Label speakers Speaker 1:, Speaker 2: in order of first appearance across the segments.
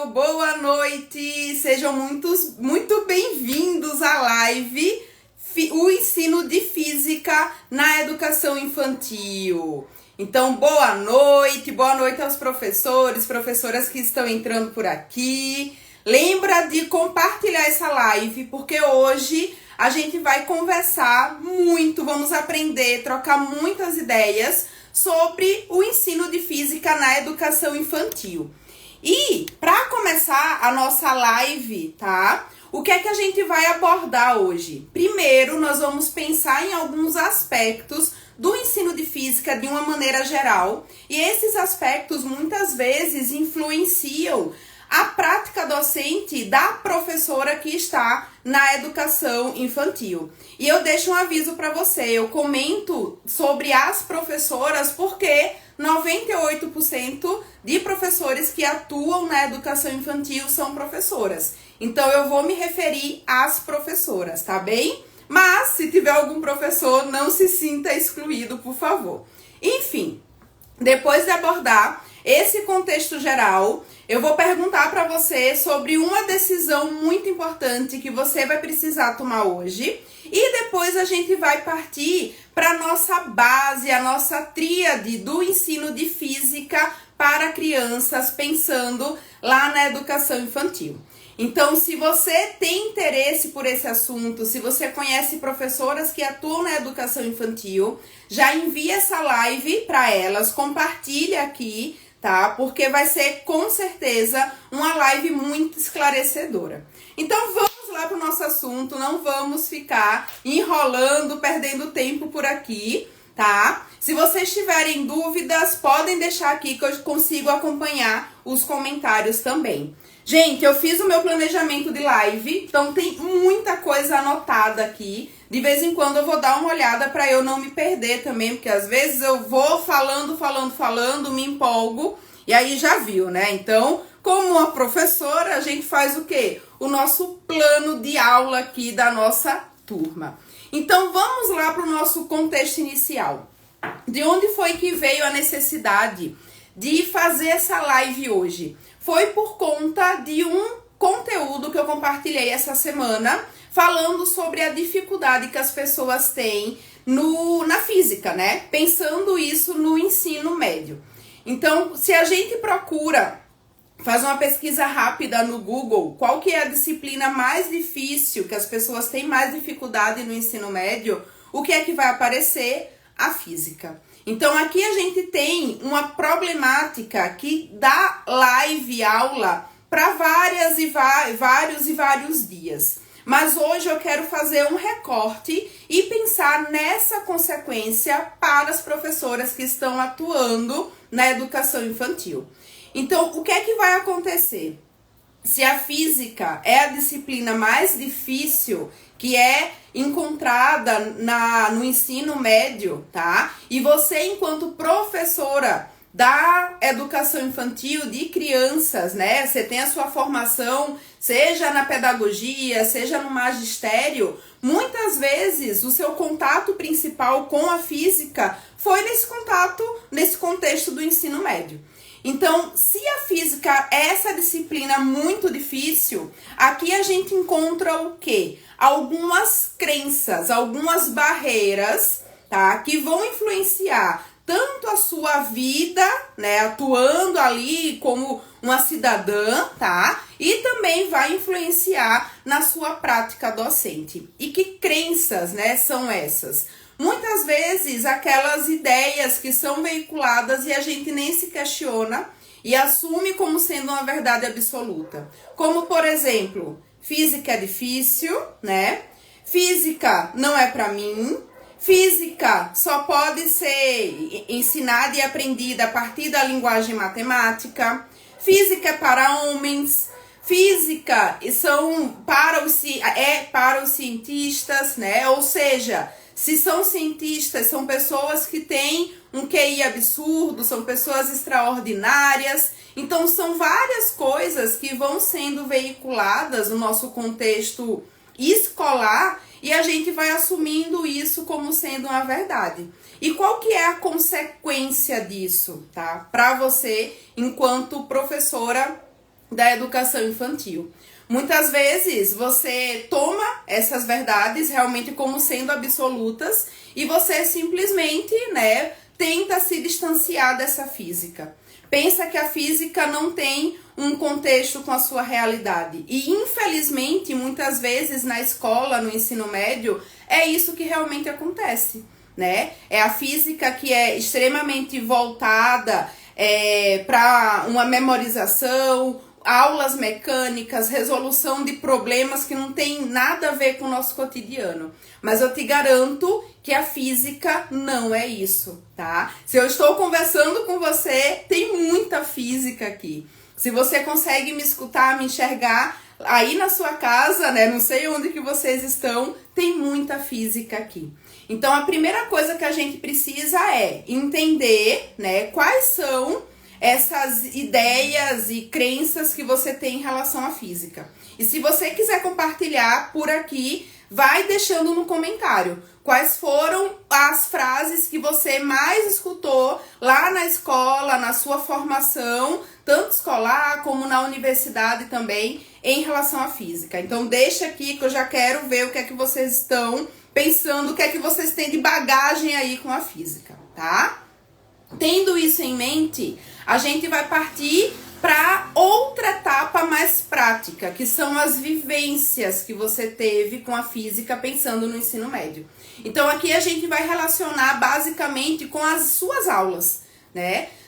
Speaker 1: pessoal, boa noite! Sejam muito bem-vindos à live O Ensino de Física na Educação Infantil. Então, boa noite aos professores, professoras que estão entrando por aqui. Lembra de compartilhar essa live, porque hoje a gente vai conversar muito, vamos aprender, trocar muitas ideias sobre o ensino de física na educação infantil. E para começar a nossa live, tá? O que é que a gente vai abordar hoje? Primeiro, nós vamos pensar em alguns aspectos do ensino de física de uma maneira geral, e esses aspectos muitas vezes influenciam a prática docente da professora que está na educação infantil. E eu deixo um aviso para você, eu comento sobre as professoras porque 98% de professores que atuam na educação infantil são professoras. Então eu vou me referir às professoras, tá bem? Mas se tiver algum professor, não se sinta excluído, por favor. Enfim, depois de abordar esse contexto geral, eu vou perguntar para você sobre uma decisão muito importante que você vai precisar tomar hoje. E depois a gente vai partir para a nossa base, a nossa tríade do ensino de física para crianças, pensando lá na educação infantil. Então, se você tem interesse por esse assunto, se você conhece professoras que atuam na educação infantil, já envia essa live para elas, compartilha aqui, tá? Porque vai ser, com certeza, uma live muito esclarecedora. Então, vamos lá para o nosso assunto, não vamos ficar enrolando, perdendo tempo por aqui, tá? Se vocês tiverem dúvidas, podem deixar aqui que eu consigo acompanhar os comentários também. Gente, eu fiz o meu planejamento de live, então tem muita coisa anotada aqui. De vez em quando eu vou dar uma olhada para eu não me perder também, porque às vezes eu vou falando, me empolgo, e aí já viu, né? Então, como uma professora, a gente faz o quê? O nosso plano de aula aqui da nossa turma. Então, vamos lá para o nosso contexto inicial. De onde foi que veio a necessidade de fazer essa live hoje? Foi por conta de um conteúdo que eu compartilhei essa semana, falando sobre a dificuldade que as pessoas têm na física, né? Pensando isso no ensino médio. Então, se a gente faz uma pesquisa rápida no Google, qual que é a disciplina mais difícil, que as pessoas têm mais dificuldade no ensino médio, o que é que vai aparecer? A física. Então, aqui a gente tem uma problemática que dá live aula para vários dias. Mas hoje eu quero fazer um recorte e pensar nessa consequência para as professoras que estão atuando na educação infantil. Então, o que é que vai acontecer? Se a física é a disciplina mais difícil que é encontrada no ensino médio, tá? E você, enquanto professora da educação infantil de crianças, né? Você tem a sua formação, seja na pedagogia, seja no magistério, muitas vezes o seu contato principal com a física foi nesse contexto do ensino médio. Então, se a física é essa disciplina muito difícil, aqui a gente encontra o quê? Algumas crenças, algumas barreiras, tá? Que vão influenciar tanto a sua vida, né? Atuando ali como uma cidadã, tá? E também vai influenciar na sua prática docente. E que crenças, né, são essas? Muitas vezes aquelas ideias que são veiculadas e a gente nem se questiona e assume como sendo uma verdade absoluta. Como, por exemplo, física é difícil, né? Física não é para mim. Física só pode ser ensinada e aprendida a partir da linguagem matemática. Física é para homens. Física é para os cientistas, né? Ou seja, se são cientistas, são pessoas que têm um QI absurdo, são pessoas extraordinárias. Então, são várias coisas que vão sendo veiculadas no nosso contexto escolar e a gente vai assumindo isso como sendo uma verdade. E qual que é a consequência disso, tá? Para você, enquanto professora da educação infantil. Muitas vezes você toma essas verdades realmente como sendo absolutas e você simplesmente, tenta se distanciar dessa física. Pensa que a física não tem um contexto com a sua realidade. E, infelizmente, muitas vezes na escola, no ensino médio, é isso que realmente acontece, É a física que é extremamente voltada para uma memorização, aulas mecânicas, resolução de problemas que não tem nada a ver com o nosso cotidiano. Mas eu te garanto que a física não é isso, tá? Se eu estou conversando com você, tem muita física aqui. Se você consegue me escutar, me enxergar aí na sua casa, não sei onde que vocês estão, tem muita física aqui. Então, a primeira coisa que a gente precisa é entender, quais são essas ideias e crenças que você tem em relação à física. E se você quiser compartilhar por aqui, vai deixando no comentário quais foram as frases que você mais escutou lá na escola, na sua formação, tanto escolar como na universidade também, em relação à física. Então deixa aqui que eu já quero ver o que é que vocês estão pensando, o que é que vocês têm de bagagem aí com a física, tá? Tendo isso em mente, a gente vai partir para outra etapa mais prática, que são as vivências que você teve com a física pensando no ensino médio. Então aqui a gente vai relacionar basicamente com as suas aulas,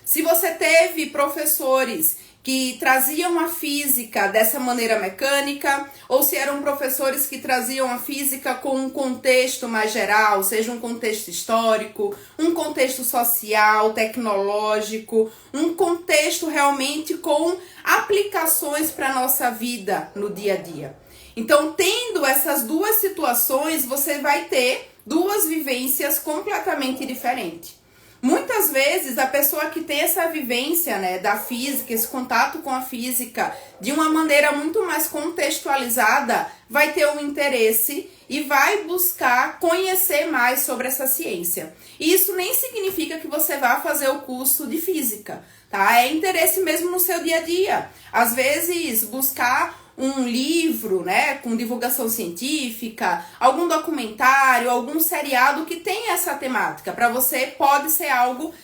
Speaker 1: Se você teve professores que traziam a física dessa maneira mecânica, ou se eram professores que traziam a física com um contexto mais geral, seja um contexto histórico, um contexto social, tecnológico, um contexto realmente com aplicações para a nossa vida no dia a dia. Então, tendo essas duas situações, você vai ter duas vivências completamente diferentes. Muitas vezes a pessoa que tem essa vivência da física, esse contato com a física de uma maneira muito mais contextualizada, vai ter um interesse e vai buscar conhecer mais sobre essa ciência. E isso nem significa que você vá fazer o curso de física, tá? É interesse mesmo no seu dia a dia. Às vezes buscar um livro, com divulgação científica, algum documentário, algum seriado que tenha essa temática. Para você pode ser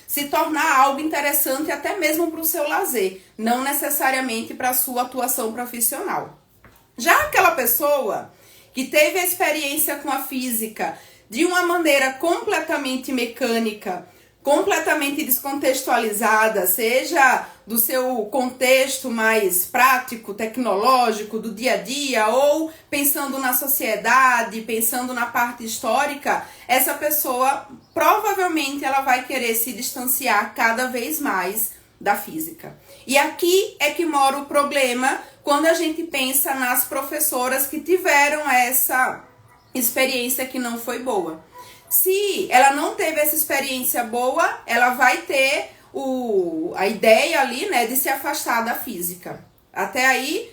Speaker 1: se tornar algo interessante até mesmo para o seu lazer, não necessariamente para a sua atuação profissional. Já aquela pessoa que teve a experiência com a física de uma maneira completamente mecânica, completamente descontextualizada, seja do seu contexto mais prático, tecnológico, do dia a dia, ou pensando na sociedade, pensando na parte histórica, essa pessoa provavelmente ela vai querer se distanciar cada vez mais da física. E aqui é que mora o problema quando a gente pensa nas professoras que tiveram essa experiência que não foi boa. Se ela não teve essa experiência boa, ela vai ter a ideia ali, de se afastar da física. Até aí,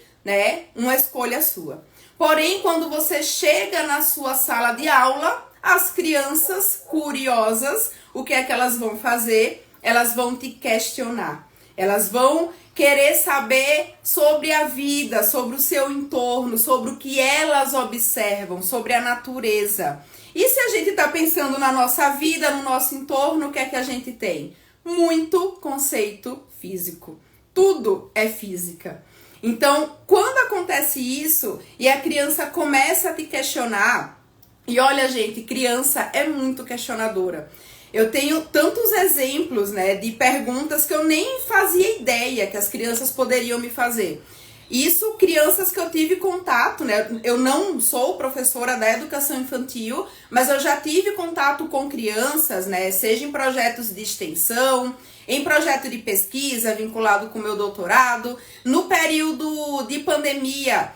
Speaker 1: uma escolha sua. Porém, quando você chega na sua sala de aula, as crianças curiosas, o que é que elas vão fazer? Elas vão te questionar. Elas vão querer saber sobre a vida, sobre o seu entorno, sobre o que elas observam, sobre a natureza. E se a gente está pensando na nossa vida, no nosso entorno, o que é que a gente tem? Muito conceito físico. Tudo é física. Então, quando acontece isso e a criança começa a te questionar, e olha, gente, criança é muito questionadora. Eu tenho tantos exemplos, de perguntas que eu nem fazia ideia que as crianças poderiam me fazer. Isso, crianças que eu tive contato, Eu não sou professora da educação infantil, mas eu já tive contato com crianças, Seja em projetos de extensão, em projeto de pesquisa vinculado com o meu doutorado, no período de pandemia,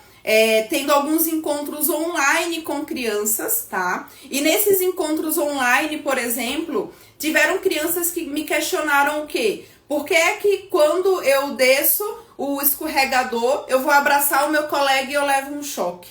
Speaker 1: tendo alguns encontros online com crianças, tá? E nesses encontros online, por exemplo, tiveram crianças que me questionaram o quê? Por que é que quando eu desço o escorregador, eu vou abraçar o meu colega e eu levo um choque?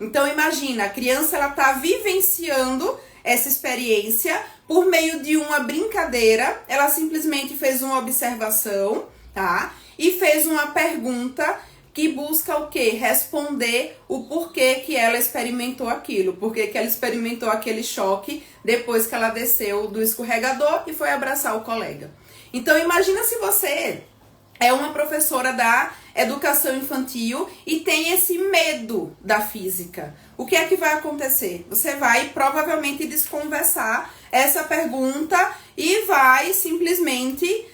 Speaker 1: Então imagina, a criança ela tá vivenciando essa experiência por meio de uma brincadeira, ela simplesmente fez uma observação, tá? E fez uma pergunta que busca o quê? Responder o porquê que ela experimentou aquilo, porquê que ela experimentou aquele choque depois que ela desceu do escorregador e foi abraçar o colega. Então imagina se você é uma professora da educação infantil e tem esse medo da física. O que é que vai acontecer? Você vai provavelmente desconversar essa pergunta e vai simplesmente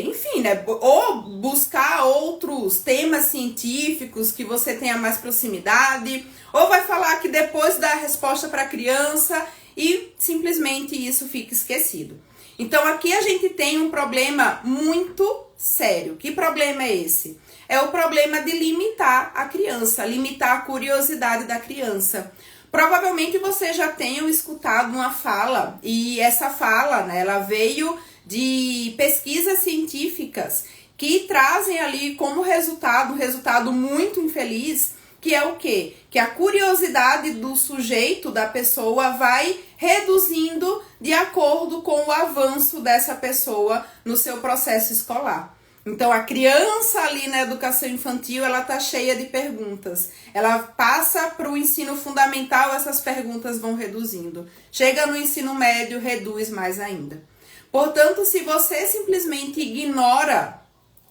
Speaker 1: enfim, né, ou buscar outros temas científicos que você tenha mais proximidade, ou vai falar que depois dá a resposta para a criança e simplesmente isso fica esquecido. Então aqui a gente tem um problema muito sério. Que problema é esse? É o problema de limitar a criança, limitar a curiosidade da criança. Provavelmente você já tenha escutado uma fala, e essa fala, né, ela veio de pesquisas científicas que trazem ali como resultado, um resultado muito infeliz, que é o quê? Que a curiosidade do sujeito, da pessoa, vai reduzindo de acordo com o avanço dessa pessoa no seu processo escolar. Então, a criança ali na educação infantil, ela tá cheia de perguntas. Ela passa para o ensino fundamental, essas perguntas vão reduzindo. Chega no ensino médio, reduz mais ainda. Portanto, se você simplesmente ignora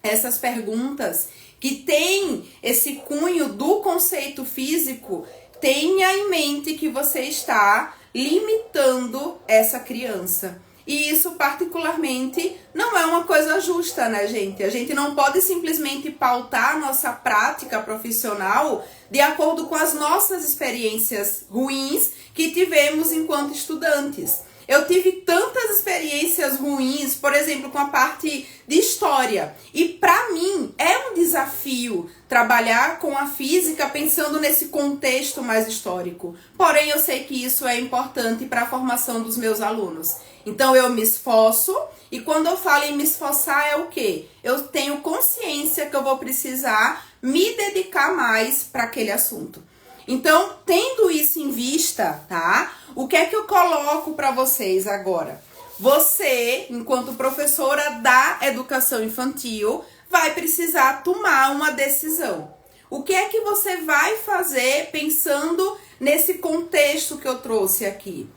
Speaker 1: essas perguntas que tem esse cunho do conceito físico, tenha em mente que você está limitando essa criança. E isso, particularmente, não é uma coisa justa, né, gente? A gente não pode simplesmente pautar a nossa prática profissional de acordo com as nossas experiências ruins que tivemos enquanto estudantes. Eu tive tantas experiências ruins, por exemplo, com a parte de história. E para mim é um desafio trabalhar com a física pensando nesse contexto mais histórico. Porém, eu sei que isso é importante para a formação dos meus alunos. Então eu me esforço, e quando eu falo em me esforçar é o quê? Eu tenho consciência que eu vou precisar me dedicar mais para aquele assunto. Então, tendo isso em vista, tá? O que é que eu coloco para vocês agora? Você, enquanto professora da educação infantil, vai precisar tomar uma decisão. O que é que você vai fazer pensando nesse contexto que eu trouxe aqui?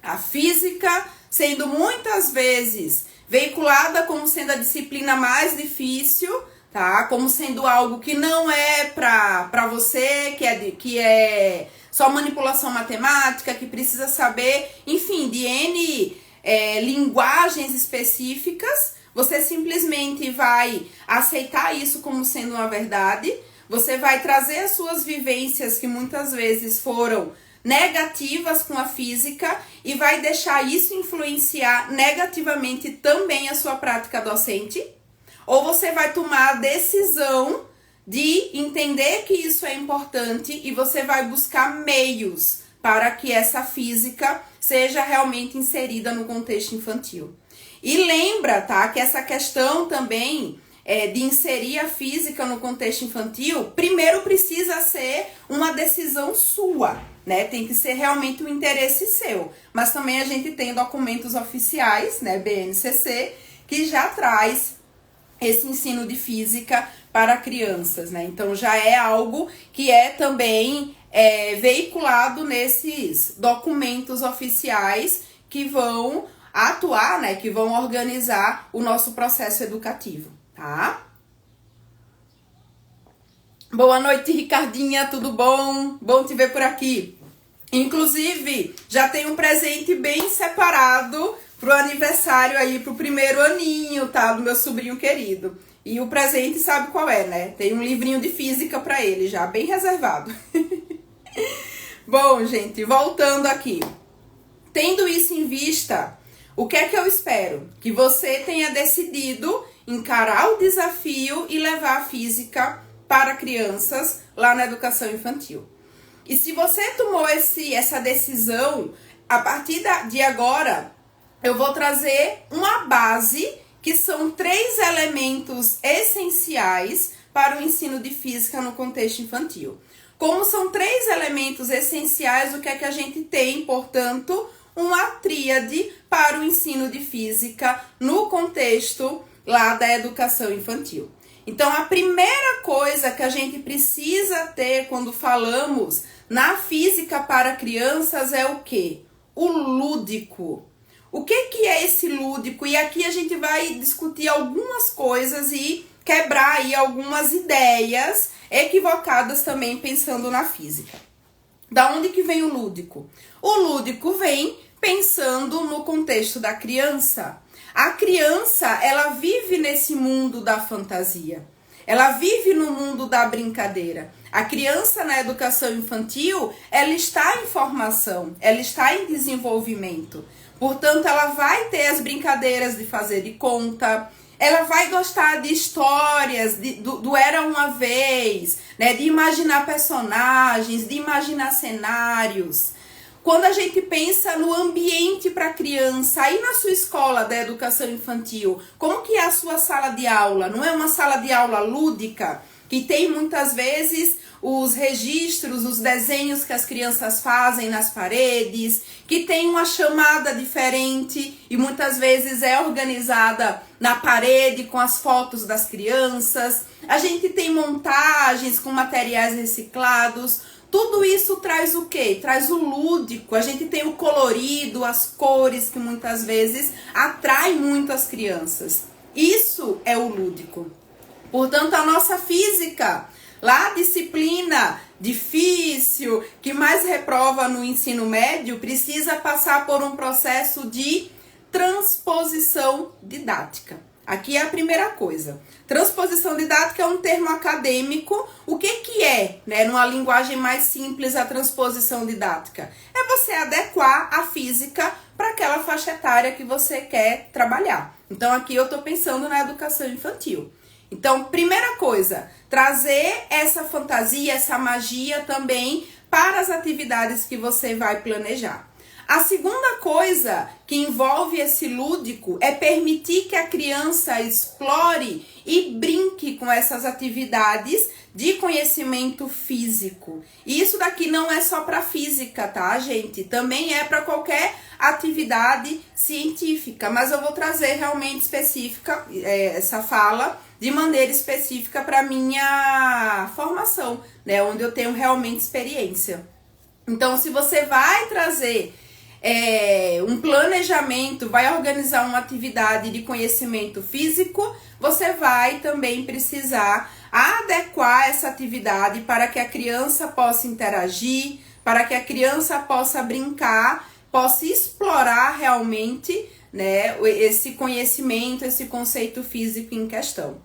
Speaker 1: A física sendo muitas vezes veiculada como sendo a disciplina mais difícil, tá? Como sendo algo que não é para você, que é só manipulação matemática, que precisa saber, enfim, de N linguagens específicas. Você simplesmente vai aceitar isso como sendo uma verdade. Você vai trazer as suas vivências que muitas vezes foram negativas com a física e vai deixar isso influenciar negativamente também a sua prática docente. Ou você vai tomar a decisão de entender que isso é importante e você vai buscar meios para que essa física seja realmente inserida no contexto infantil. E lembra, tá, que essa questão também de inserir a física no contexto infantil, primeiro precisa ser uma decisão sua, né? Tem que ser realmente um interesse seu. Mas também a gente tem documentos oficiais, né, BNCC, que já traz esse ensino de física para crianças, né? Então já é algo que é também veiculado nesses documentos oficiais que vão atuar, né? Que vão organizar o nosso processo educativo, tá? Boa noite, Ricardinha, tudo bom? Bom te ver por aqui. Inclusive, já tem um presente bem separado pro aniversário aí, pro primeiro aninho, tá? Do meu sobrinho querido. E o presente sabe qual é, né? Tem um livrinho de física pra ele já, bem reservado. Bom, gente, voltando aqui. Tendo isso em vista, o que é que eu espero? Que você tenha decidido encarar o desafio e levar a física para crianças lá na educação infantil. E se você tomou essa decisão, a partir de agora, eu vou trazer uma base, que são 3 elementos essenciais para o ensino de física no contexto infantil. Como são 3 elementos essenciais, o que é que a gente tem, portanto, uma tríade para o ensino de física no contexto lá da educação infantil. Então, a primeira coisa que a gente precisa ter quando falamos na física para crianças é o quê? O lúdico. O que é esse lúdico? E aqui a gente vai discutir algumas coisas e quebrar aí algumas ideias equivocadas também pensando na física. Da onde que vem o lúdico? O lúdico vem pensando no contexto da criança. A criança, ela vive nesse mundo da fantasia. Ela vive no mundo da brincadeira. A criança na educação infantil, ela está em formação, ela está em desenvolvimento. Portanto, ela vai ter as brincadeiras de fazer de conta, ela vai gostar de histórias, do Era Uma Vez, né? De imaginar personagens, de imaginar cenários. Quando a gente pensa no ambiente para a criança, aí na sua escola da educação infantil, como que é a sua sala de aula? Não é uma sala de aula lúdica, que tem muitas vezes os registros, os desenhos que as crianças fazem nas paredes, que tem uma chamada diferente e muitas vezes é organizada na parede com as fotos das crianças. A gente tem montagens com materiais reciclados. Tudo isso traz o quê? Traz o lúdico. A gente tem o colorido, as cores que muitas vezes atrai muito as crianças. Isso é o lúdico. Portanto, a nossa física, lá a disciplina difícil, que mais reprova no ensino médio, precisa passar por um processo de transposição didática. Aqui é a primeira coisa. Transposição didática é um termo acadêmico. O que é, né, numa linguagem mais simples, a transposição didática? É você adequar a física para aquela faixa etária que você quer trabalhar. Então, aqui eu estou pensando na educação infantil. Então, primeira coisa, trazer essa fantasia, essa magia também para as atividades que você vai planejar. A segunda coisa que envolve esse lúdico é permitir que a criança explore e brinque com essas atividades de conhecimento físico. E isso daqui não é só para física, tá, gente? Também é para qualquer atividade científica, mas eu vou trazer realmente específica essa fala de maneira específica para minha formação, né, onde eu tenho realmente experiência. Então, se você vai trazer um planejamento, vai organizar uma atividade de conhecimento físico, você vai também precisar adequar essa atividade para que a criança possa interagir, para que a criança possa brincar, possa explorar realmente, né, esse conhecimento, esse conceito físico em questão.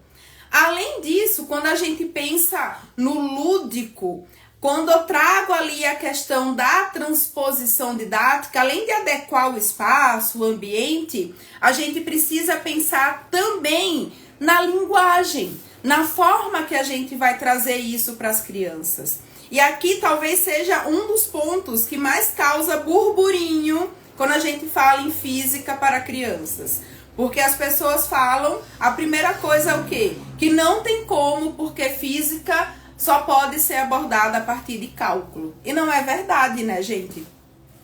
Speaker 1: Além disso, quando a gente pensa no lúdico, quando eu trago ali a questão da transposição didática, além de adequar o espaço, o ambiente, a gente precisa pensar também na linguagem, na forma que a gente vai trazer isso para as crianças. E aqui talvez seja um dos pontos que mais causa burburinho quando a gente fala em física para crianças. Porque as pessoas falam, a primeira coisa é o quê? Que não tem como, porque física só pode ser abordada a partir de cálculo. E não é verdade, né, gente?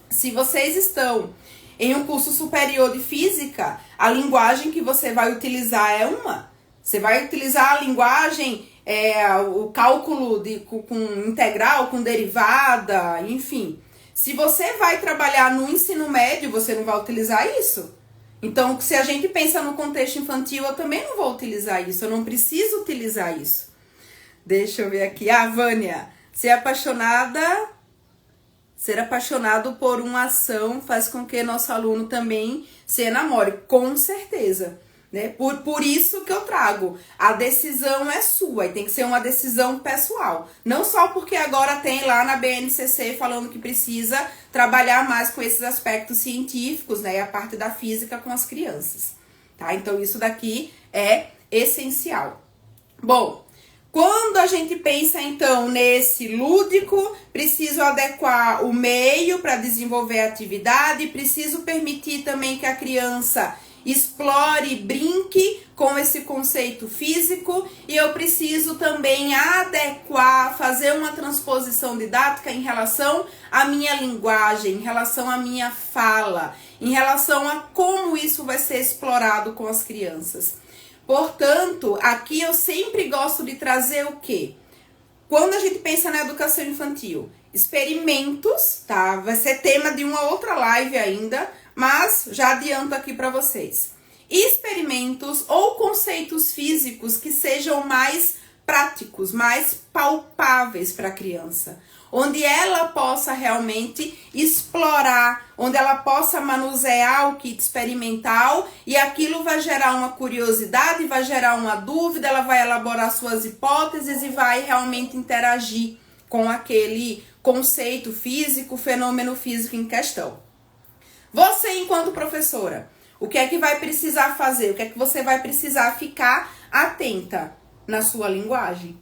Speaker 1: Se vocês estão em um curso superior de física, a linguagem que você vai utilizar é uma. Você vai utilizar a linguagem, o cálculo com integral, com derivada, enfim. Se você vai trabalhar no ensino médio, você não vai utilizar isso. Então, se a gente pensa no contexto infantil, eu também não vou utilizar isso, eu não preciso utilizar isso. Deixa eu ver aqui. Vânia, ser apaixonado por uma ação faz com que nosso aluno também se enamore. Com certeza, né? Por isso que eu trago. A decisão é sua e tem que ser uma decisão pessoal. Não só porque agora tem lá na BNCC falando que precisa trabalhar mais com esses aspectos científicos, né? E a parte da física com as crianças, tá? Então, isso daqui é essencial. Bom, quando a gente pensa, então, nesse lúdico, preciso adequar o meio para desenvolver a atividade, preciso permitir também que a criança explore, brinque com esse conceito físico e eu preciso também adequar, fazer uma transposição didática em relação à minha linguagem, em relação à minha fala, em relação a como isso vai ser explorado com as crianças. Portanto, aqui eu sempre gosto de trazer o quê? Quando a gente pensa na educação infantil, experimentos, tá? Vai ser tema de uma outra live ainda, mas já adianto aqui para vocês. Experimentos ou conceitos físicos que sejam mais práticos, mais palpáveis para a criança, onde ela possa realmente explorar, onde ela possa manusear o kit experimental e aquilo vai gerar uma curiosidade, vai gerar uma dúvida, ela vai elaborar suas hipóteses e vai realmente interagir com aquele conceito físico, fenômeno físico em questão. Você, enquanto professora, o que é que vai precisar fazer? O que é que você vai precisar ficar atenta na sua linguagem?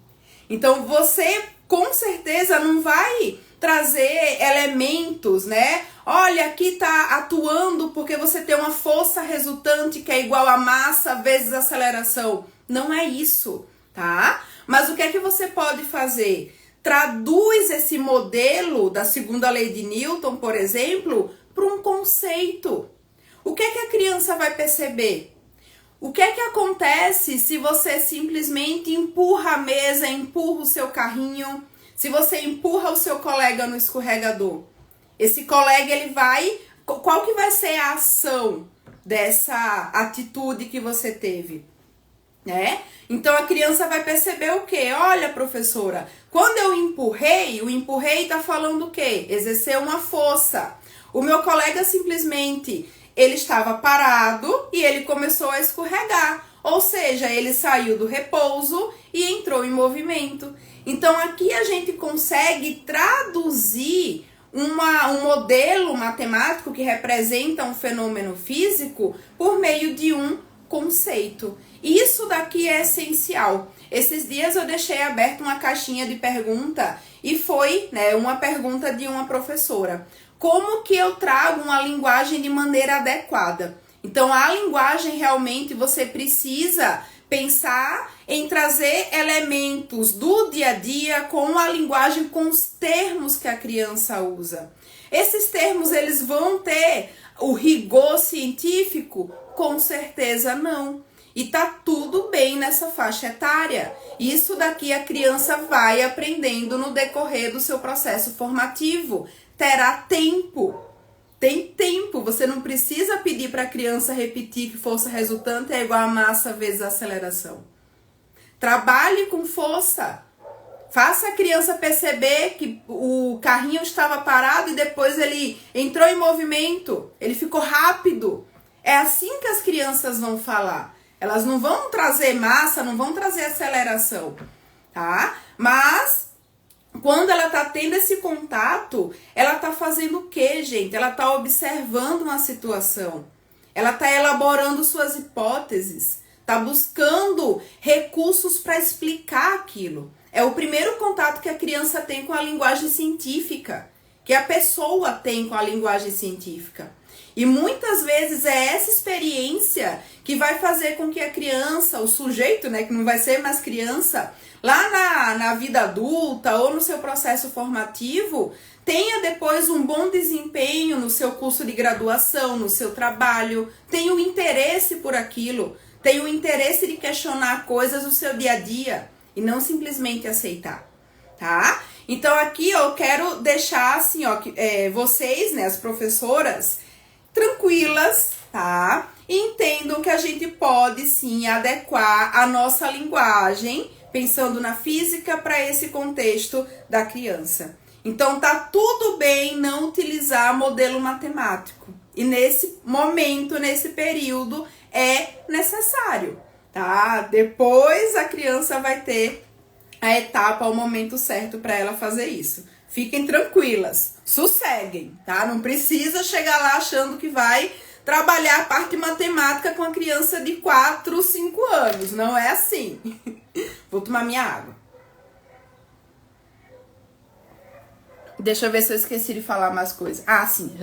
Speaker 1: Então, você com certeza não vai trazer elementos, né? Olha, aqui tá atuando porque você tem uma força resultante que é igual a massa vezes aceleração. Não é isso, tá? Mas o que é que você pode fazer? Traduz esse modelo da segunda lei de Newton, por exemplo, para um conceito. O que é que a criança vai perceber? O que é que acontece se você simplesmente empurra a mesa, empurra o seu carrinho, se você empurra o seu colega no escorregador? Esse colega, ele vai... Qual que vai ser a ação dessa atitude que você teve? Né? Então a criança vai perceber o quê? Olha, professora, quando eu empurrei, o empurrei tá falando o quê? Exercer uma força. O meu colega simplesmente... ele estava parado e ele começou a escorregar. Ou seja, ele saiu do repouso e entrou em movimento. Então, aqui a gente consegue traduzir um modelo matemático que representa um fenômeno físico por meio de um conceito. Isso daqui é essencial. Esses dias eu deixei aberta uma caixinha de pergunta e foi, né, uma pergunta de uma professora. Como que eu trago uma linguagem de maneira adequada? Então, a linguagem realmente você precisa pensar em trazer elementos do dia a dia com a linguagem, com os termos que a criança usa. Esses termos, eles vão ter o rigor científico? Com certeza não. E tá tudo bem nessa faixa etária. Isso daqui a criança vai aprendendo no decorrer do seu processo formativo. Terá tempo. Tem tempo. Você não precisa pedir para a criança repetir que força resultante é igual a massa vezes a aceleração. Trabalhe com força. Faça a criança perceber que o carrinho estava parado e depois ele entrou em movimento. Ele ficou rápido. É assim que as crianças vão falar. Elas não vão trazer massa, não vão trazer aceleração, tá? Mas... quando ela tá tendo esse contato, ela tá fazendo o quê, gente? Ela tá observando uma situação. Ela tá elaborando suas hipóteses. Tá buscando recursos para explicar aquilo. É o primeiro contato que a criança tem com a linguagem científica. Que a pessoa tem com a linguagem científica. E muitas vezes é essa experiência que vai fazer com que a criança, o sujeito, né, que não vai ser mais criança... lá na vida adulta ou no seu processo formativo, tenha depois um bom desempenho no seu curso de graduação, no seu trabalho, tenha o interesse por aquilo, tenha o interesse de questionar coisas no seu dia a dia e não simplesmente aceitar, tá? Então aqui eu quero deixar assim, ó, vocês, né, as professoras, tranquilas, tá? Entendam que a gente pode sim adequar a nossa linguagem pensando na física para esse contexto da criança. Então tá tudo bem não utilizar modelo matemático. E nesse momento, nesse período, é necessário, tá? Depois a criança vai ter a etapa, o momento certo para ela fazer isso. Fiquem tranquilas, sosseguem, tá? Não precisa chegar lá achando que vai trabalhar a parte matemática com a criança de 4, 5 anos. Não é assim. Vou tomar minha água. Deixa eu ver se eu esqueci de falar mais coisas. Ah, sim,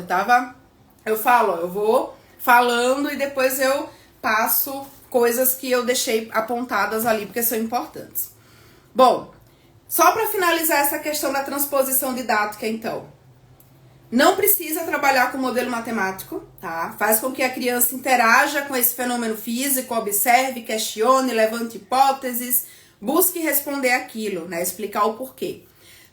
Speaker 1: eu falo, ó, eu vou falando e depois eu passo coisas que eu deixei apontadas ali porque são importantes. Bom, só para finalizar essa questão da transposição didática, então. Não precisa trabalhar com modelo matemático, tá? Faz com que a criança interaja com esse fenômeno físico, observe, questione, levante hipóteses, busque responder aquilo, né? Explicar o porquê.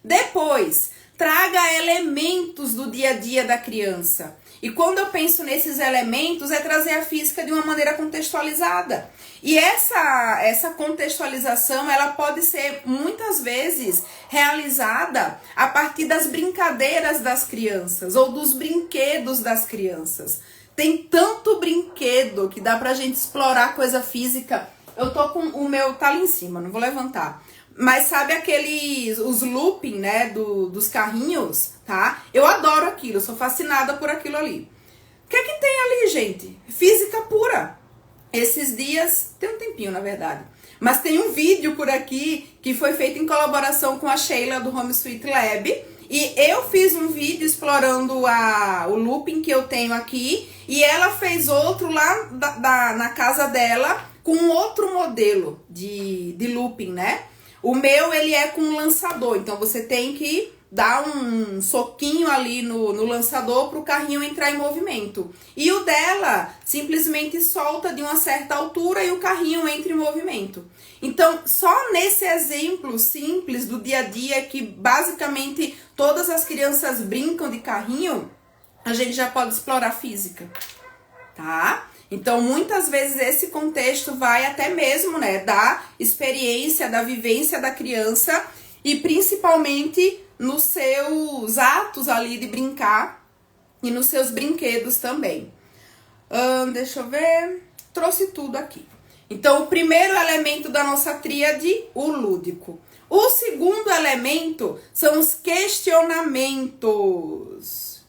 Speaker 1: Depois, traga elementos do dia a dia da criança. E quando eu penso nesses elementos, é trazer a física de uma maneira contextualizada. E essa contextualização, ela pode ser muitas vezes realizada a partir das brincadeiras das crianças ou dos brinquedos das crianças. Tem tanto brinquedo que dá pra gente explorar coisa física. Eu tô com o meu, tá ali em cima, não vou levantar. Mas sabe os looping, né, dos carrinhos, tá? Eu adoro aquilo, sou fascinada por aquilo ali. O que é que tem ali, gente? Física pura. Esses dias, tem um tempinho na verdade, mas tem um vídeo por aqui que foi feito em colaboração com a Sheila do Home Sweet Lab. E eu fiz um vídeo explorando o looping que eu tenho aqui. E ela fez outro lá na casa dela com outro modelo de looping, né? O meu, ele é com um lançador, então você tem que dar um soquinho ali no lançador para o carrinho entrar em movimento. E o dela simplesmente solta de uma certa altura e o carrinho entra em movimento. Então, só nesse exemplo simples do dia a dia, que basicamente todas as crianças brincam de carrinho, a gente já pode explorar física, tá? Então, muitas vezes esse contexto vai até mesmo, né, da experiência, da vivência da criança e principalmente nos seus atos ali de brincar e nos seus brinquedos também. Deixa eu ver, trouxe tudo aqui. Então, o primeiro elemento da nossa tríade, o lúdico. O segundo elemento são os questionamentos.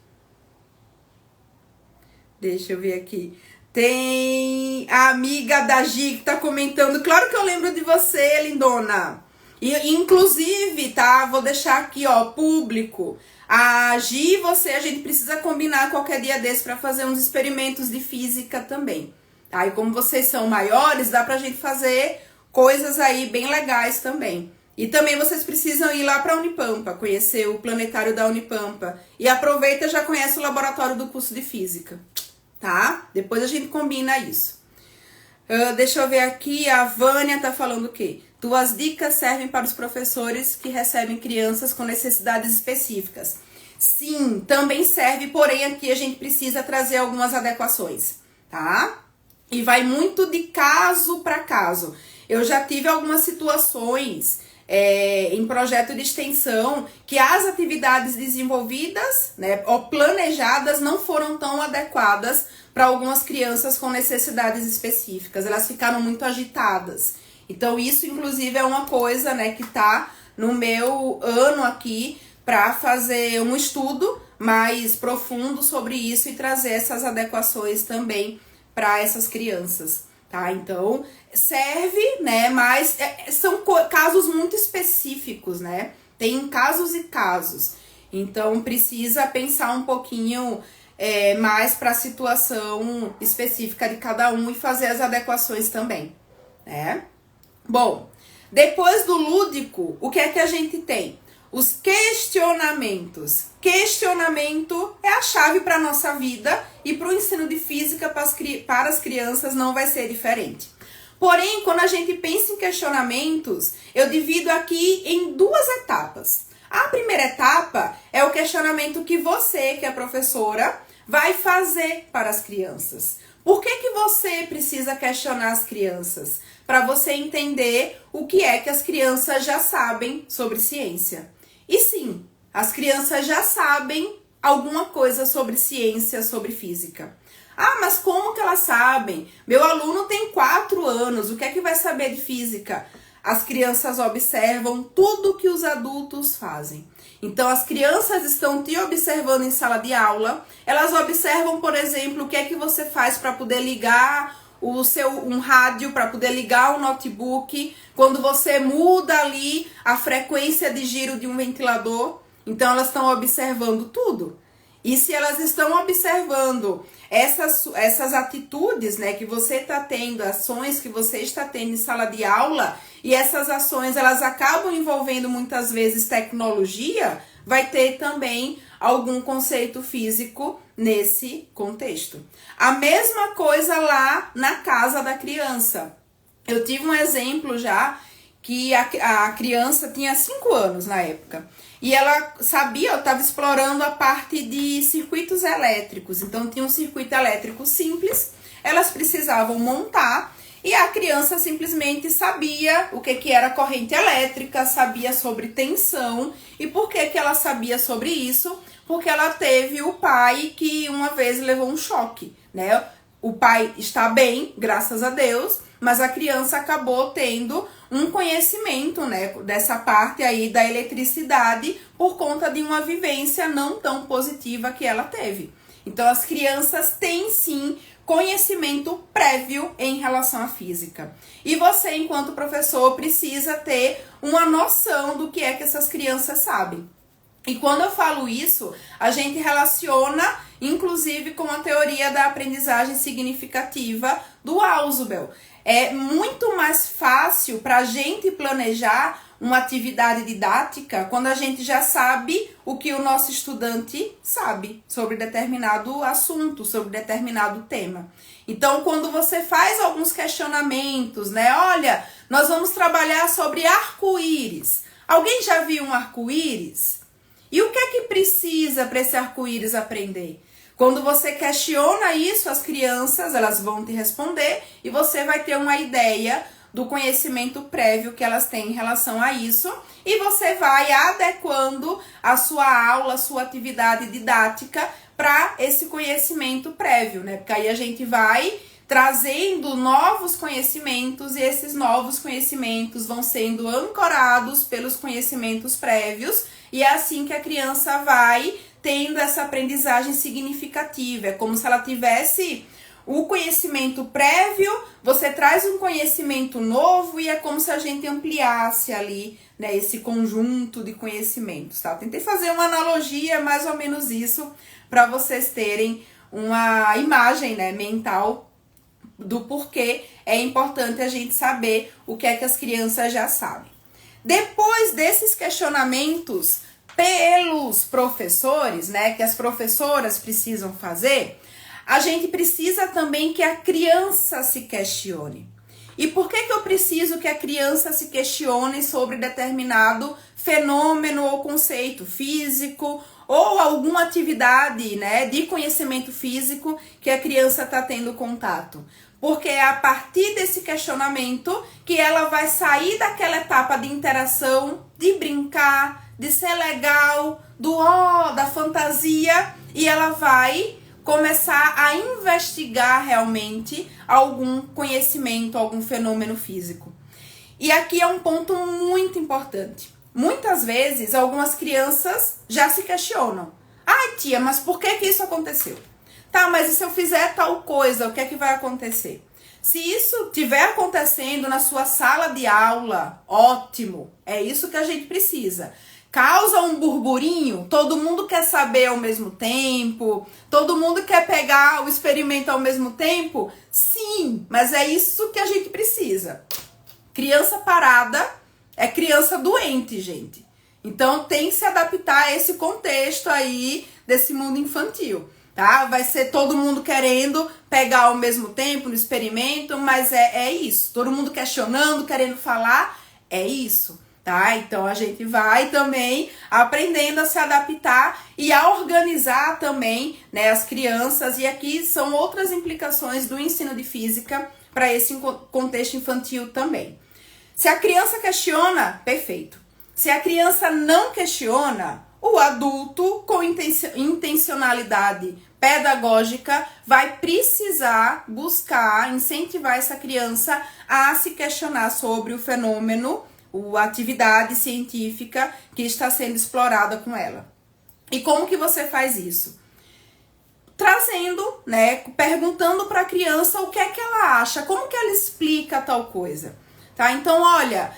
Speaker 1: Deixa eu ver aqui. Tem a amiga da Gi que tá comentando. Claro que eu lembro de você, lindona. E, inclusive, tá? Vou deixar aqui, ó, público. A Gi e você, a gente precisa combinar qualquer dia desse pra fazer uns experimentos de física também. Tá? E como vocês são maiores, dá pra gente fazer coisas aí bem legais também. E também vocês precisam ir lá pra Unipampa, conhecer o planetário da Unipampa. E aproveita e já conhece o laboratório do curso de física. Tá? Depois a gente combina isso. Deixa eu ver aqui, a Vânia tá falando o quê? Tuas dicas servem para os professores que recebem crianças com necessidades específicas. Sim, também serve, porém aqui a gente precisa trazer algumas adequações, tá? E vai muito de caso para caso. Eu já tive algumas situações em projeto de extensão que as atividades desenvolvidas, né, ou planejadas não foram tão adequadas para algumas crianças com necessidades específicas. Elas ficaram muito agitadas. Então isso inclusive é uma coisa, né, que tá no meu ano aqui para fazer um estudo mais profundo sobre isso e trazer essas adequações também para essas crianças. Tá? Então, serve, né? Mas são casos muito específicos, né? Tem casos e casos. Então, precisa pensar um pouquinho mais para a situação específica de cada um e fazer as adequações também, né? Bom, depois do lúdico, o que é que a gente tem? Os questionamentos. Questionamento é a chave para a nossa vida e para o ensino de física para as crianças não vai ser diferente. Porém, quando a gente pensa em questionamentos, eu divido aqui em duas etapas. A primeira etapa é o questionamento que você, que é professora, vai fazer para as crianças. Por que você precisa questionar as crianças? Para você entender o que é que as crianças já sabem sobre ciência. E sim, as crianças já sabem alguma coisa sobre ciência, sobre física. Ah, mas como que elas sabem? Meu aluno tem 4 anos, o que é que vai saber de física? As crianças observam tudo que os adultos fazem. Então, as crianças estão te observando em sala de aula, elas observam, por exemplo, o que é que você faz para poder ligar um rádio, para poder ligar o notebook, quando você muda ali a frequência de giro de um ventilador. Então, elas estão observando tudo. E se elas estão observando essas atitudes, né, que você está tendo, ações que você está tendo em sala de aula, e essas ações elas acabam envolvendo muitas vezes tecnologia, vai ter também algum conceito físico nesse contexto. A mesma coisa lá na casa da criança. Eu tive um exemplo já que a criança tinha 5 anos na época. E ela sabia, eu estava explorando a parte de circuitos elétricos. Então tinha um circuito elétrico simples, elas precisavam montar e a criança simplesmente sabia o que era corrente elétrica, sabia sobre tensão. E por que ela sabia sobre isso? Porque ela teve o pai que uma vez levou um choque, né? O pai está bem, graças a Deus, mas a criança acabou tendo um conhecimento, né, dessa parte aí da eletricidade por conta de uma vivência não tão positiva que ela teve. Então, as crianças têm sim conhecimento prévio em relação à física. E você, enquanto professor, precisa ter uma noção do que é que essas crianças sabem. E quando eu falo isso, a gente relaciona, inclusive, com a teoria da aprendizagem significativa do Ausubel. É muito mais fácil para a gente planejar uma atividade didática quando a gente já sabe o que o nosso estudante sabe sobre determinado assunto, sobre determinado tema. Então, quando você faz alguns questionamentos, né? Olha, nós vamos trabalhar sobre arco-íris. Alguém já viu um arco-íris? E o que é que precisa para esse arco-íris aprender? Quando você questiona isso, as crianças elas vão te responder e você vai ter uma ideia do conhecimento prévio que elas têm em relação a isso e você vai adequando a sua aula, a sua atividade didática para esse conhecimento prévio, né? Porque aí a gente vai trazendo novos conhecimentos e esses novos conhecimentos vão sendo ancorados pelos conhecimentos prévios e é assim que a criança vai tendo essa aprendizagem significativa. É como se ela tivesse o conhecimento prévio, você traz um conhecimento novo e é como se a gente ampliasse ali, né, esse conjunto de conhecimentos, tá? Eu tentei fazer uma analogia, mais ou menos isso, para vocês terem uma imagem, né, mental do porquê é importante a gente saber o que é que as crianças já sabem. Depois desses questionamentos pelos professores, né, que as professoras precisam fazer, a gente precisa também que a criança se questione. E por que eu preciso que a criança se questione sobre determinado fenômeno ou conceito físico ou alguma atividade, né, de conhecimento físico que a criança está tendo contato? Porque é a partir desse questionamento que ela vai sair daquela etapa de interação, de brincar, de ser legal, da fantasia, e ela vai começar a investigar realmente algum conhecimento, algum fenômeno físico. E aqui é um ponto muito importante. Muitas vezes, algumas crianças já se questionam. Ai, tia, mas por que isso aconteceu? Tá, mas e se eu fizer tal coisa, o que é que vai acontecer? Se isso estiver acontecendo na sua sala de aula, ótimo, é isso que a gente precisa. Causa um burburinho, todo mundo quer saber ao mesmo tempo, todo mundo quer pegar o experimento ao mesmo tempo? Sim, mas é isso que a gente precisa. Criança parada é criança doente, gente. Então tem que se adaptar a esse contexto aí desse mundo infantil, tá? Vai ser todo mundo querendo pegar ao mesmo tempo no experimento, mas é isso. Todo mundo questionando, querendo falar, é isso. Tá? Então a gente vai também aprendendo a se adaptar e a organizar também, né, as crianças, e aqui são outras implicações do ensino de física para esse contexto infantil também. Se a criança questiona, perfeito. Se a criança não questiona, o adulto com intencionalidade pedagógica vai precisar buscar, incentivar essa criança a se questionar sobre o fenômeno, a atividade científica que está sendo explorada com ela. E como que você faz isso? Trazendo, né, perguntando para a criança o que é que ela acha, como que ela explica tal coisa, tá? Então, olha,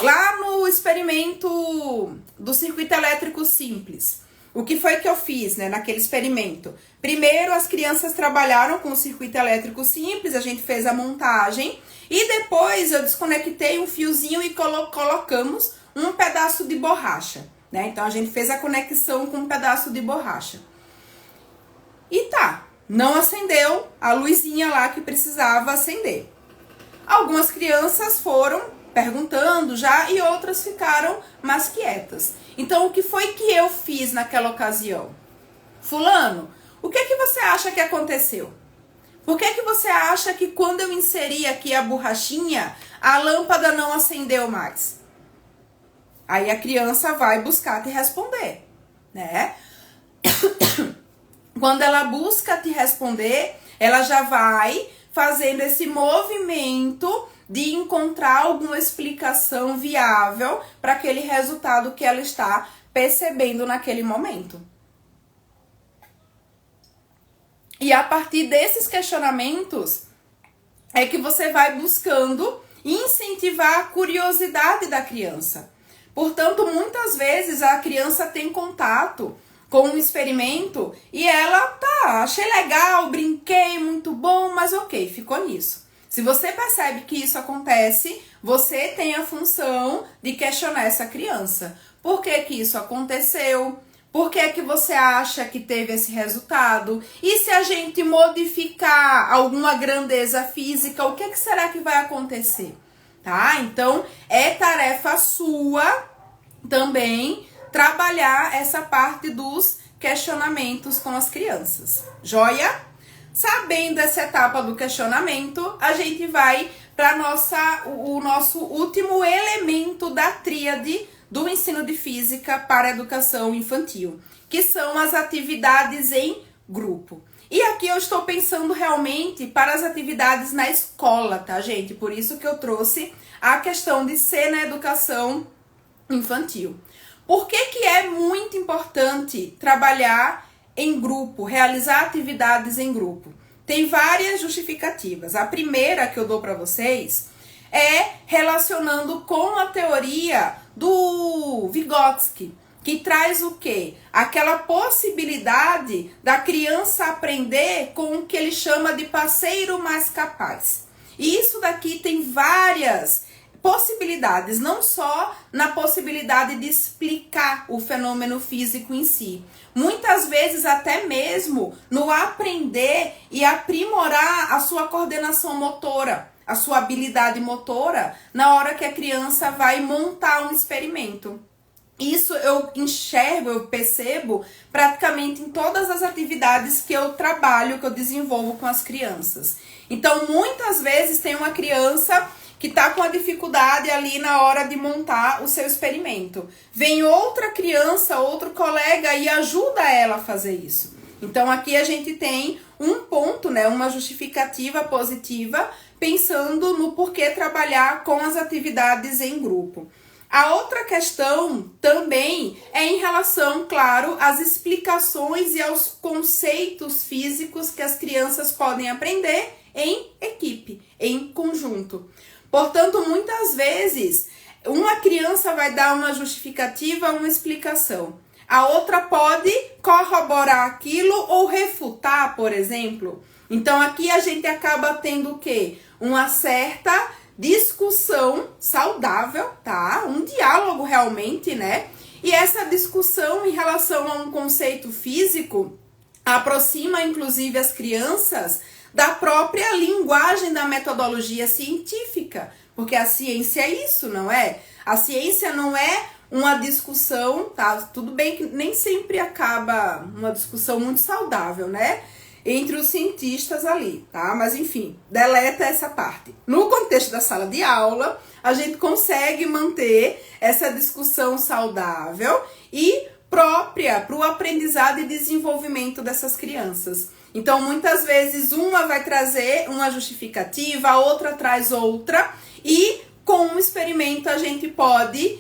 Speaker 1: lá no experimento do circuito elétrico simples, o que foi que eu fiz, né, naquele experimento? Primeiro, as crianças trabalharam com o circuito elétrico simples, a gente fez a montagem, e depois eu desconectei um fiozinho e colocamos um pedaço de borracha, né? Então, a gente fez a conexão com um pedaço de borracha. E tá, não acendeu a luzinha lá que precisava acender. Algumas crianças foram perguntando já e outras ficaram mais quietas. Então, o que foi que eu fiz naquela ocasião? Fulano, o que você acha que aconteceu? Por que você acha que quando eu inseri aqui a borrachinha, a lâmpada não acendeu mais? Aí a criança vai buscar te responder, né? Quando ela busca te responder, ela já vai fazendo esse movimento de encontrar alguma explicação viável para aquele resultado que ela está percebendo naquele momento. E a partir desses questionamentos é que você vai buscando incentivar a curiosidade da criança. Portanto, muitas vezes a criança tem contato com um experimento e ela, achei legal, brinquei, muito bom, mas ok, ficou nisso. Se você percebe que isso acontece, você tem a função de questionar essa criança. Por que que isso aconteceu? Por que que você acha que teve esse resultado? E se a gente modificar alguma grandeza física, o que será que vai acontecer? Tá? Então, é tarefa sua também trabalhar essa parte dos questionamentos com as crianças. Joia? Sabendo essa etapa do questionamento, a gente vai para o nosso último elemento da tríade do ensino de física para a educação infantil, que são as atividades em grupo. E aqui eu estou pensando realmente para as atividades na escola, tá, gente? Por isso que eu trouxe a questão de ser na educação infantil. Por que é muito importante trabalhar em grupo, realizar atividades em grupo? Tem várias justificativas. A primeira que eu dou para vocês é relacionando com a teoria do Vygotsky, que traz o quê? Aquela possibilidade da criança aprender com o que ele chama de parceiro mais capaz. E isso daqui tem várias possibilidades, não só na possibilidade de explicar o fenômeno físico em si. Muitas vezes até mesmo no aprender e aprimorar a sua coordenação motora, a sua habilidade motora, na hora que a criança vai montar um experimento. Isso eu enxergo, eu percebo praticamente em todas as atividades que eu trabalho, que eu desenvolvo com as crianças. Então, muitas vezes tem uma criança que está com a dificuldade ali na hora de montar o seu experimento. Vem outra criança, outro colega e ajuda ela a fazer isso. Então, aqui a gente tem um ponto, né, uma justificativa positiva, pensando no porquê trabalhar com as atividades em grupo. A outra questão também é em relação, claro, às explicações e aos conceitos físicos que as crianças podem aprender em equipe, em conjunto. Portanto, muitas vezes, uma criança vai dar uma justificativa, uma explicação. A outra pode corroborar aquilo ou refutar, por exemplo. Então, aqui a gente acaba tendo o quê? Uma certa discussão saudável, tá? Um diálogo realmente, né? E essa discussão em relação a um conceito físico aproxima, inclusive, as crianças da própria linguagem da metodologia científica, porque a ciência é isso, não é? A ciência não é uma discussão, tá? Tudo bem que nem sempre acaba uma discussão muito saudável, né? Entre os cientistas ali, tá? Mas enfim, deleta essa parte. No contexto da sala de aula, a gente consegue manter essa discussão saudável e própria para o aprendizado e desenvolvimento dessas crianças. Então, muitas vezes, uma vai trazer uma justificativa, a outra traz outra, e com um experimento a gente pode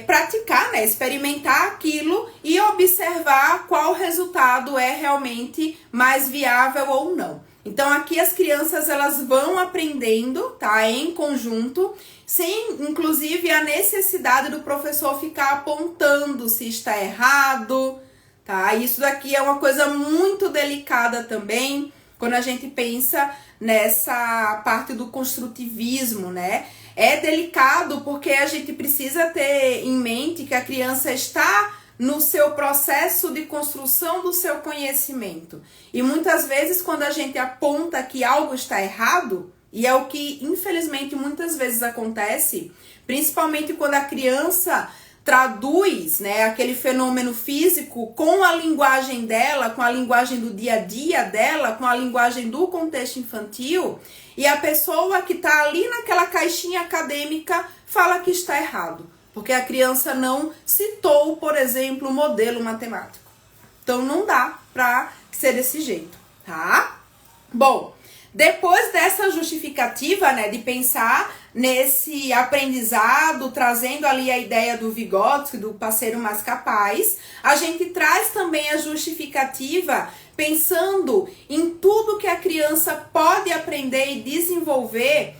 Speaker 1: praticar, né? Experimentar aquilo e observar qual resultado é realmente mais viável ou não. Então, aqui as crianças elas vão aprendendo, tá? Em conjunto, sem inclusive a necessidade do professor ficar apontando se está errado, tá? Isso daqui é uma coisa muito delicada também, quando a gente pensa nessa parte do construtivismo, né? É delicado porque a gente precisa ter em mente que a criança está no seu processo de construção do seu conhecimento. E muitas vezes, quando a gente aponta que algo está errado, e é o que infelizmente muitas vezes acontece, principalmente quando a criança traduz, né, aquele fenômeno físico com a linguagem dela, com a linguagem do dia a dia dela, com a linguagem do contexto infantil, e a pessoa que está ali naquela caixinha acadêmica fala que está errado, porque a criança não citou, por exemplo, o modelo matemático. Então não dá para ser desse jeito, tá? Bom, depois dessa justificativa, né, de pensar nesse aprendizado, trazendo ali a ideia do Vygotsky, do parceiro mais capaz, a gente traz também a justificativa pensando em tudo que a criança pode aprender e desenvolver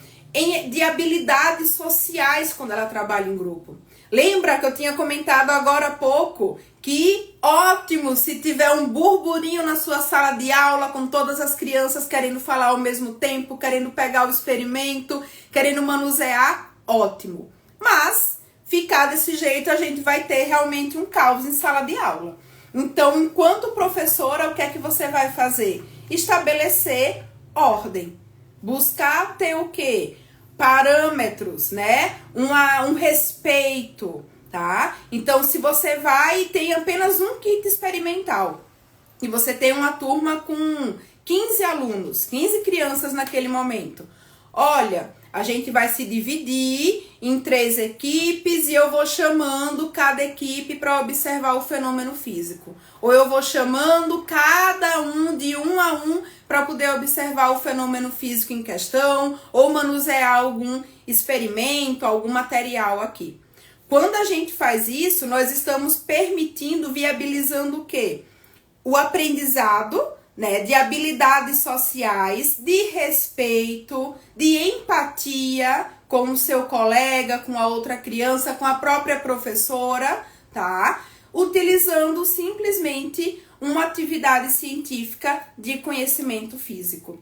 Speaker 1: de habilidades sociais quando ela trabalha em grupo. Lembra que eu tinha comentado agora há pouco que ótimo se tiver um burburinho na sua sala de aula com todas as crianças querendo falar ao mesmo tempo, querendo pegar o experimento, querendo manusear, ótimo. Mas ficar desse jeito a gente vai ter realmente um caos em sala de aula. Então, enquanto professora, o que é que você vai fazer? Estabelecer ordem. Buscar ter o quê? Parâmetros, né? Um respeito, tá? Então, se você vai e tem apenas um kit experimental e você tem uma turma com 15 alunos, 15 crianças naquele momento, olha, a gente vai se dividir em 3 equipes e eu vou chamando cada equipe para observar o fenômeno físico. Ou eu vou chamando cada um de um a um para poder observar o fenômeno físico em questão ou manusear algum experimento, algum material aqui. Quando a gente faz isso, nós estamos permitindo, viabilizando o quê? O aprendizado, né, de habilidades sociais, de respeito, de empatia com o seu colega, com a outra criança, com a própria professora, tá? Utilizando simplesmente uma atividade científica de conhecimento físico.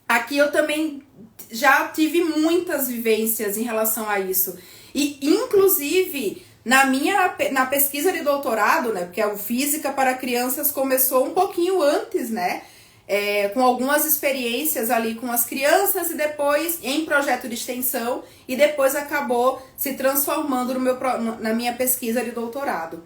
Speaker 1: Aqui eu também já tive muitas vivências em relação a isso. E, inclusive, na pesquisa de doutorado, né, porque a Física para Crianças começou um pouquinho antes, né, com algumas experiências ali com as crianças e depois em projeto de extensão e depois acabou se transformando na minha pesquisa de doutorado.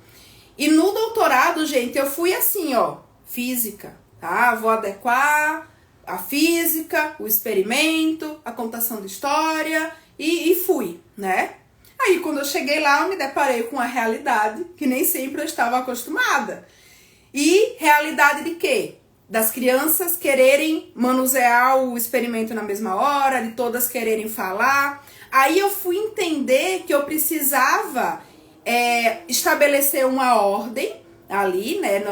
Speaker 1: E no doutorado, gente, eu fui assim, ó, física, tá? Vou adequar a física, o experimento, a contação de história e fui, né? Aí, quando eu cheguei lá, eu me deparei com a realidade que nem sempre eu estava acostumada. E realidade de quê? Das crianças quererem manusear o experimento na mesma hora, de todas quererem falar. Aí eu fui entender que eu precisava estabelecer uma ordem ali, né,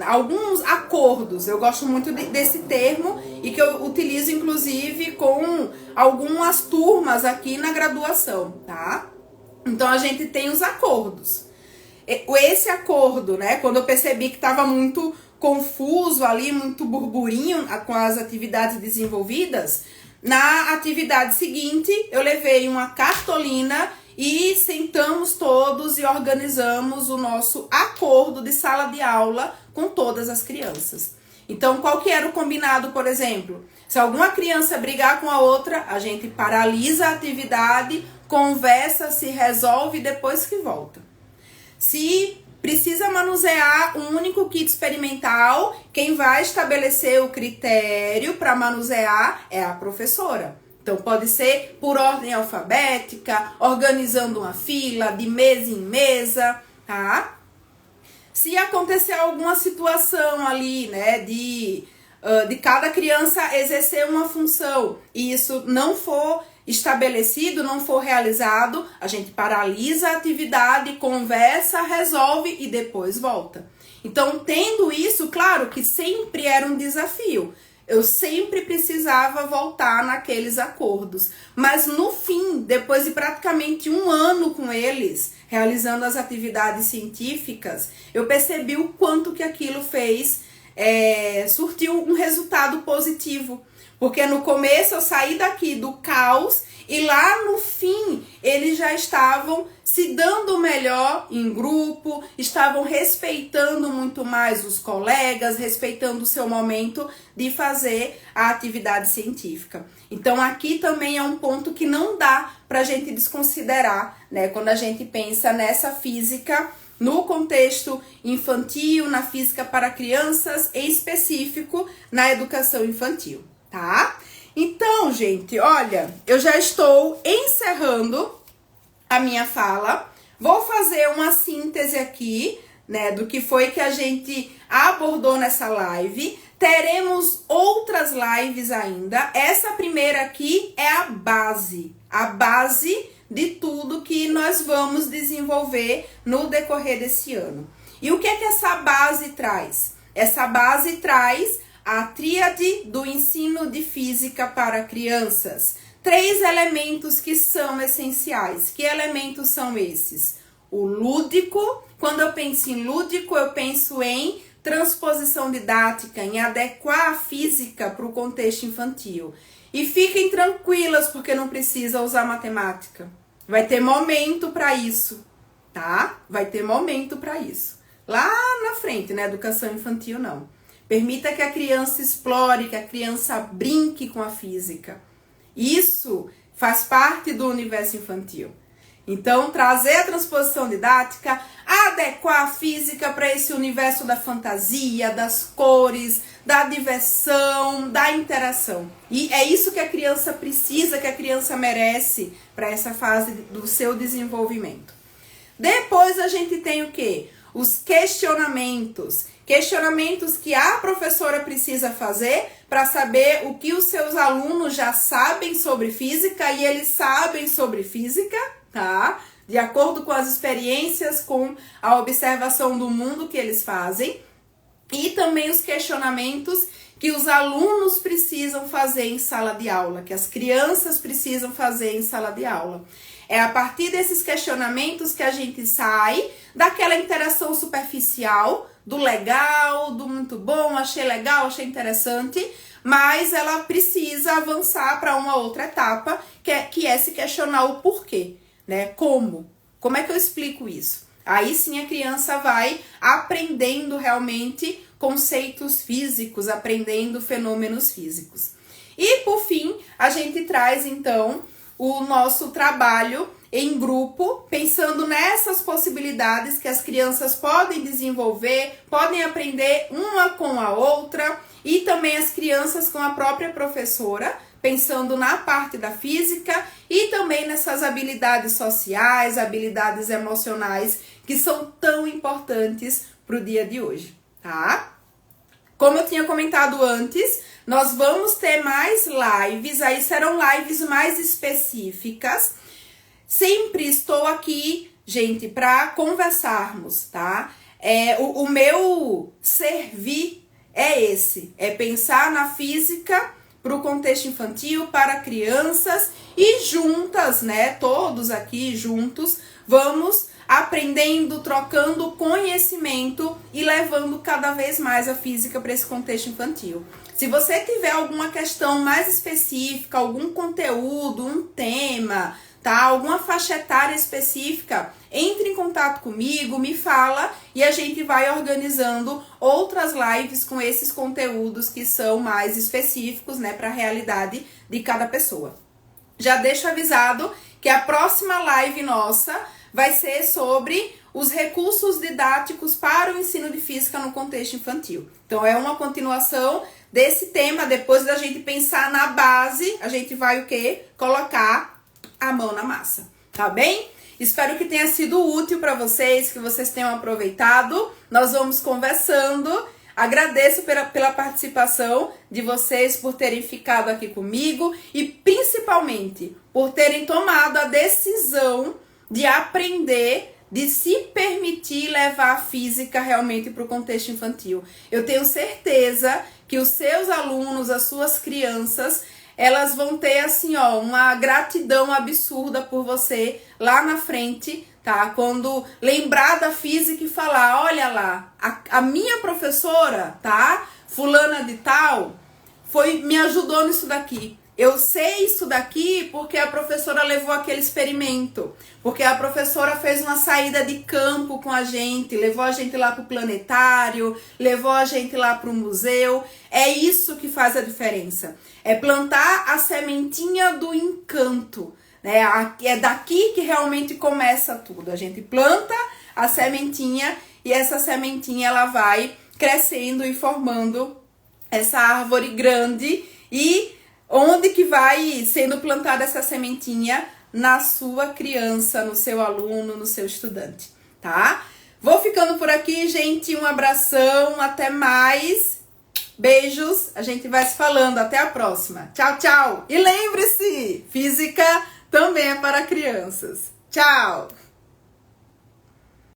Speaker 1: alguns acordos. Eu gosto muito desse termo e que eu utilizo inclusive com algumas turmas aqui na graduação, tá? Então a gente tem os acordos. Esse acordo, né, quando eu percebi que estava muito confuso ali, muito burburinho com as atividades desenvolvidas, na atividade seguinte eu levei uma cartolina e sentamos todos e organizamos o nosso acordo de sala de aula com todas as crianças. Então, qual que era o combinado, por exemplo? Se alguma criança brigar com a outra, a gente paralisa a atividade, conversa, se resolve depois que volta. Se precisa manusear um único kit experimental, quem vai estabelecer o critério para manusear é a professora. Então, pode ser por ordem alfabética, organizando uma fila, de mesa em mesa, tá? Se acontecer alguma situação ali, né, de cada criança exercer uma função e isso não for estabelecido, não for realizado, a gente paralisa a atividade, conversa, resolve e depois volta. Então, tendo isso, claro que sempre era um desafio. Eu sempre precisava voltar naqueles acordos. Mas no fim, depois de praticamente 1 ano com eles, realizando as atividades científicas, eu percebi o quanto que aquilo surtiu um resultado positivo. Porque no começo eu saí daqui do caos e lá no fim eles já estavam se dando melhor em grupo, estavam respeitando muito mais os colegas, respeitando o seu momento de fazer a atividade científica. Então aqui também é um ponto que não dá para a gente desconsiderar, né? Quando a gente pensa nessa física no contexto infantil, na física para crianças, em específico na educação infantil. Tá? Então, gente, olha, eu já estou encerrando a minha fala. Vou fazer uma síntese aqui, né, do que foi que a gente abordou nessa live. Teremos outras lives ainda. Essa primeira aqui é a base de tudo que nós vamos desenvolver no decorrer desse ano. E o que é que essa base traz? Essa base traz a tríade do ensino de física para crianças. 3 elementos que são essenciais. Que elementos são esses? O lúdico. Quando eu penso em lúdico, eu penso em transposição didática, em adequar a física para o contexto infantil. E fiquem tranquilas, porque não precisa usar matemática. Vai ter momento para isso, tá? Vai ter momento para isso. Lá na frente, na educação infantil, não. Permita que a criança explore, que a criança brinque com a física. Isso faz parte do universo infantil. Então, trazer a transposição didática, adequar a física para esse universo da fantasia, das cores, da diversão, da interação. E é isso que a criança precisa, que a criança merece para essa fase do seu desenvolvimento. Depois a gente tem o quê? Os questionamentos. Questionamentos que a professora precisa fazer para saber o que os seus alunos já sabem sobre física e eles sabem sobre física, tá? De acordo com as experiências, com a observação do mundo que eles fazem. E também os questionamentos que os alunos precisam fazer em sala de aula, que as crianças precisam fazer em sala de aula. É a partir desses questionamentos que a gente sai daquela interação superficial, do legal, do muito bom, achei legal, achei interessante, mas ela precisa avançar para uma outra etapa, que é se questionar o porquê, né? Como é que eu explico isso? Aí sim a criança vai aprendendo realmente conceitos físicos, aprendendo fenômenos físicos. E por fim, a gente traz então o nosso trabalho em grupo, pensando nessas possibilidades que as crianças podem desenvolver, podem aprender uma com a outra e também as crianças com a própria professora, pensando na parte da física e também nessas habilidades sociais, habilidades emocionais que são tão importantes para o dia de hoje, tá? Como eu tinha comentado antes, nós vamos ter mais lives, aí serão lives mais específicas. Sempre estou aqui, gente, para conversarmos, tá? O meu servir é esse, é pensar na física para o contexto infantil, para crianças e juntas, né? Todos aqui juntos, vamos aprendendo, trocando conhecimento e levando cada vez mais a física para esse contexto infantil. Se você tiver alguma questão mais específica, algum conteúdo, um tema, tá? Alguma faixa etária específica, entre em contato comigo, me fala e a gente vai organizando outras lives com esses conteúdos que são mais específicos, né, para a realidade de cada pessoa. Já deixo avisado que a próxima live nossa vai ser sobre os recursos didáticos para o ensino de física no contexto infantil. Então, é uma continuação desse tema. Depois da gente pensar na base, a gente vai o quê? Colocar a mão na massa, tá bem? Espero que tenha sido útil para vocês, que vocês tenham aproveitado. Nós vamos conversando. Agradeço pela participação de vocês, por terem ficado aqui comigo e principalmente por terem tomado a decisão de aprender, de se permitir levar a física realmente para o contexto infantil. Eu tenho certeza que os seus alunos, as suas crianças, elas vão ter assim, ó, uma gratidão absurda por você lá na frente, tá? Quando lembrar da física e falar, olha lá, a minha professora, tá? Fulana de tal, me ajudou nisso daqui. Eu sei isso daqui porque a professora levou aquele experimento, porque a professora fez uma saída de campo com a gente, levou a gente lá pro planetário, levou a gente lá pro museu. É isso que faz a diferença. É plantar a sementinha do encanto, né? É daqui que realmente começa tudo. A gente planta a sementinha e essa sementinha ela vai crescendo e formando essa árvore grande. E onde que vai sendo plantada essa sementinha? Na sua criança, no seu aluno, no seu estudante, tá? Vou ficando por aqui, gente. Um abração, até mais. Beijos, a gente vai se falando. Até a próxima. Tchau, tchau. E lembre-se, física também é para crianças. Tchau.